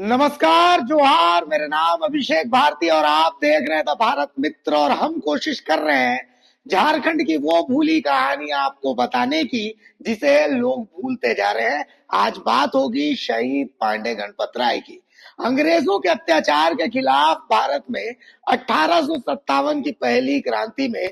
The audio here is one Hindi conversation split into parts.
नमस्कार, जोहार। मेरा नाम अभिषेक भारती और आप देख रहे हैं द भारत मित्र। और हम कोशिश कर रहे हैं झारखंड की वो भूली कहानी आपको बताने की जिसे लोग भूलते जा रहे हैं। आज बात होगी शहीद पांडे गणपत राय की। अंग्रेजों के अत्याचार के खिलाफ भारत में 1857 की पहली क्रांति में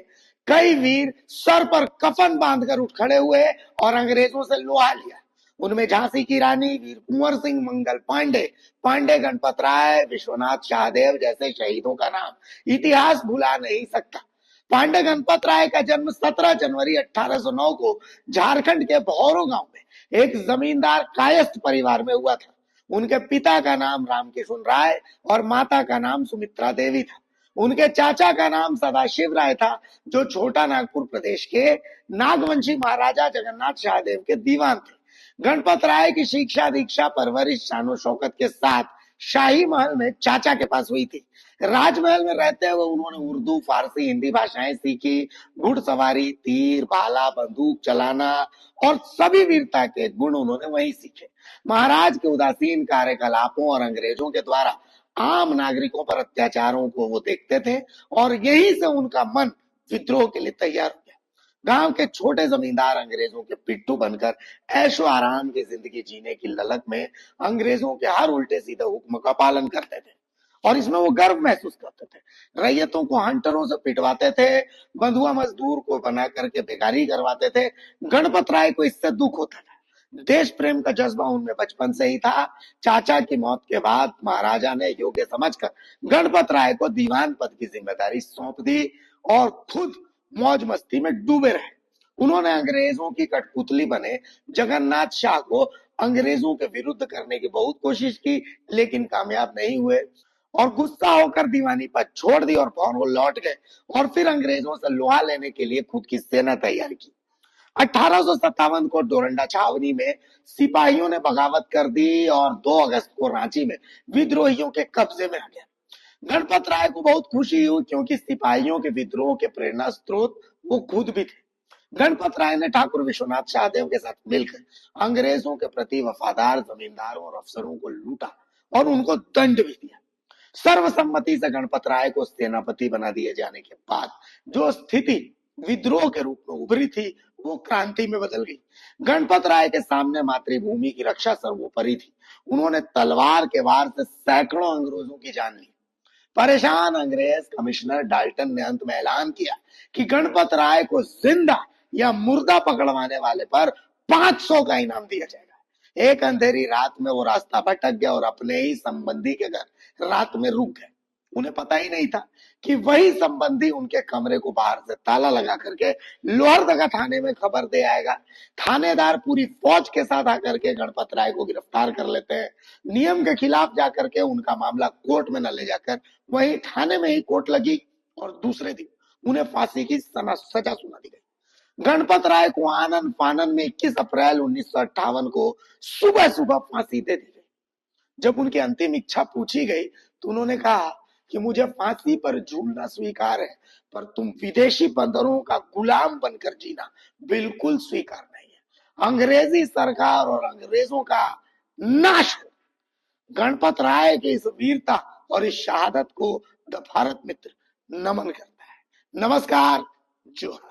कई वीर सर पर कफन बांधकर उठ खड़े हुए और अंग्रेजों से लोहा लिया। उनमें झांसी की रानी, वीर कुंवर सिंह, मंगल पांडे, पांडे गणपत राय, विश्वनाथ शाहदेव जैसे शहीदों का नाम इतिहास भुला नहीं सकता। पांडे गणपत राय का जन्म 17 जनवरी 1809 को झारखंड के भौरो गांव में एक जमींदार कायस्थ परिवार में हुआ था। उनके पिता का नाम रामकिशुन राय और माता का नाम सुमित्रा देवी था। उनके चाचा का नाम सदाशिव राय था, जो छोटा नागपुर प्रदेश के नागवंशी महाराजा जगन्नाथ शाहदेव के दीवान थे। गणपत राय की शिक्षा दीक्षा परवरिश शानो शौकत के साथ शाही महल में चाचा के पास हुई थी। राजमहल में रहते हुए उन्होंने उर्दू, फारसी, हिंदी भाषाएं सीखी। घुड़सवारी, तीर, भाला, बंदूक चलाना और सभी वीरता के गुण उन्होंने वहीं सीखे। महाराज के उदासीन कार्यकलापों और अंग्रेजों के द्वारा आम नागरिकों पर अत्याचारों को वो देखते थे और यहीं से उनका मन विद्रोह के लिए तैयार हो गया। गांव के छोटे जमींदार अंग्रेजों के पिट्ठू बनकर ऐशो आराम की जिंदगी जीने की ललक में अंग्रेजों के हर उल्टे सीधे हुक्म का पालन करते थे और इसमें वो गर्व महसूस करते थे। रैयतों को हंटरों से पिटवाते थे, बंधुआ मजदूर को बना करके बेकारी करवाते थे। गणपत राय को इससे दुख होता था। देश प्रेम का जज्बा उनमें बचपन से ही था। चाचा की मौत के बाद महाराजा ने योग्य समझकर गणपत राय को दीवान पद की जिम्मेदारी सौंप दी और खुद मौज मस्ती में डूबे रहे। उन्होंने अंग्रेजों की कठपुतली बने जगन्नाथ शाह को अंग्रेजों के विरुद्ध करने की बहुत कोशिश की, लेकिन कामयाब नहीं हुए और गुस्सा होकर दीवानी पद छोड़ दी और भौरों लौट गए और फिर अंग्रेजों से लोहा लेने के लिए खुद की सेना तैयार की। 1857 को डोरंडा छावनी में सिपाहियों ने बगावत कर दी और 2 अगस्त को रांची में विद्रोहियों के कब्जे में आ गया। गणपत राय को बहुत खुशी हुई क्योंकि सिपाहियों के विद्रोह के प्रेरणा स्रोत वो खुद भी थे। गणपत राय ने ठाकुर विश्वनाथ शाहदेव के साथ मिलकर अंग्रेजों के प्रति वफादार जमींदारों और अफसरों को लूटा और उनको दंड भी दिया। सर्वसम्मति से गणपत राय को सेनापति बना दिए जाने के बाद जो स्थिति विद्रोह के रूप में उभरी थी वो क्रांति में बदल गई। गणपत राय के सामने मातृभूमि की रक्षा सर्वोपरि थी। उन्होंने तलवार के वार से सैकड़ों अंग्रेजों की जान ली। परेशान अंग्रेज कमिश्नर डाल्टन ने अंत में ऐलान किया कि गणपत राय को जिंदा या मुर्दा पकड़वाने वाले पर 500 का इनाम दिया जाएगा। एक अंधेरी रात में वो रास्ता भटक गया और अपने ही संबंधी के घर रात में रुक गए। उन्हें पता ही नहीं था कि वही संबंधी उनके कमरे को बाहर से ताला लगा करके लोहरदगा थाने में खबर दे आएगा। थानेदार पूरी फौज के साथ आकर के गणपत राय को गिरफ्तार कर लेते हैं। नियम के खिलाफ जाकर के उनका मामला कोर्ट में न ले जाकर वहीं थाने में ही कोर्ट लगी और दूसरे दिन उन्हें फांसी की सजा सुना दी गई। गणपत राय को आनंद फानन में 21 अप्रैल 1958 को सुबह सुबह फांसी दे दी गई। जब उनकी अंतिम इच्छा पूछी गई तो उन्होंने कहा कि मुझे फांसी पर झूलना स्वीकार है, पर तुम विदेशी बंदरों का गुलाम बनकर जीना बिल्कुल स्वीकार नहीं है। अंग्रेजी सरकार और अंग्रेजों का नाश हो। गणपत राय की इस वीरता और इस शहादत को द भारत मित्र नमन करता है। नमस्कार, जोहार।